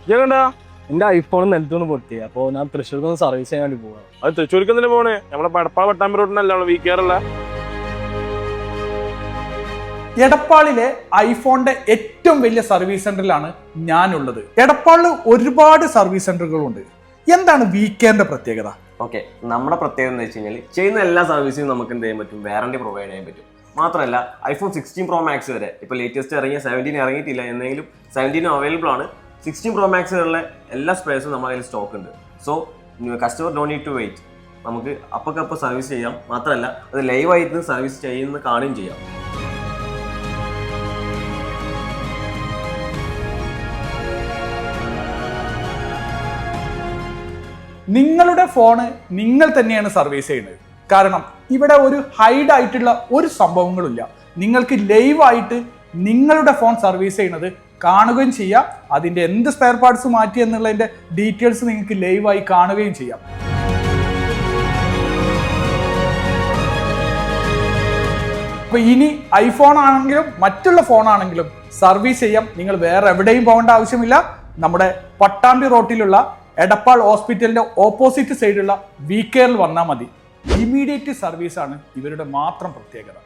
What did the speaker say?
ഇതെന്താ? എന്റെ ഐഫോൺ നിലത്തൊന്ന് പൊട്ടി. അപ്പോൾ ഞാൻ തൃശ്ശൂർക്കൊന്ന് സർവീസ് ചെയ്യാൻ വേണ്ടി പോവാണ്. അത് തൃശ്ശൂർക്ക് എന്തിനാ പോണേ? നമ്മളെ പടപ്പാ പട്ടാമ്പി റോഡിനല്ല വീക്കേറല്ല. എടപ്പാളിലെ ഐഫോണിന്റെ ഏറ്റവും വലിയ സർവീസ് സെന്ററിലാണ് ഞാനുള്ളത്. എടപ്പാളിൽ ഒരുപാട് സർവീസ് സെന്ററുകളുണ്ട്. എന്താണ് വീക്കെൻഡിന്റെ പ്രത്യേകത? ഓക്കെ, നമ്മുടെ പ്രത്യേകത എന്ന് വെച്ച് കഴിഞ്ഞാൽ ചെയ്യുന്ന എല്ലാ സർവീസിനും നമുക്ക് എന്ത് ചെയ്യാൻ പറ്റും, വാറണ്ടി പ്രൊവൈഡ് ചെയ്യാൻ പറ്റും. മാത്രമല്ല ഐഫോൺ 16 Pro Max വരെ, ഇപ്പോൾ ലേറ്റസ്റ്റ് ഇറങ്ങിയ 17 ഇറങ്ങിയിട്ടില്ല എന്നെങ്കിലും 17 അവൈലബിൾ ആണ്. 16 Pro Max വരെയുള്ള എല്ലാ സ്പെയർസും നമ്മുടെ കയ്യിൽ സ്റ്റോക്ക് ഉണ്ട്. So customer don't need to wait, നമുക്ക് അപ്പൊക്കപ്പോൾ സർവീസ് ചെയ്യാം. മാത്രമല്ല അത് ലൈവായിട്ട് സർവീസ് ചെയ്യുന്ന കാണുകയും ചെയ്യാം. നിങ്ങളുടെ ഫോണ് നിങ്ങൾ തന്നെയാണ് സർവീസ് ചെയ്യുന്നത്. കാരണം ഇവിടെ ഒരു ഹൈഡ് ആയിട്ടുള്ള ഒരു സംഭവങ്ങളില്ല. നിങ്ങൾക്ക് ലൈവായിട്ട് നിങ്ങളുടെ ഫോൺ സർവീസ് ചെയ്യുന്നത് കാണുകയും ചെയ്യാം. അതിൻ്റെ എന്ത് സ്പെയർ പാർട്സ് മാറ്റി എന്നുള്ളതിൻ്റെ ഡീറ്റെയിൽസ് നിങ്ങൾക്ക് ലൈവായി കാണുകയും ചെയ്യാം. അപ്പോൾ ഇനി ഐഫോൺ ആണെങ്കിലും മറ്റുള്ള ഫോണാണെങ്കിലും സർവീസ് ചെയ്യാം. നിങ്ങൾ വേറെ എവിടെയും പോകേണ്ട ആവശ്യമില്ല. നമ്മുടെ പട്ടാമ്പി റോട്ടിലുള്ള എടപ്പാൾ ഹോസ്പിറ്റലിന്റെ ഓപ്പോസിറ്റ് സൈഡുള്ള വീക്കെയറിൽ വന്നാൽ മതി. ഇമ്മീഡിയറ്റ് സർവീസാണ് ഇവരുടെ മാത്രം പ്രത്യേകത.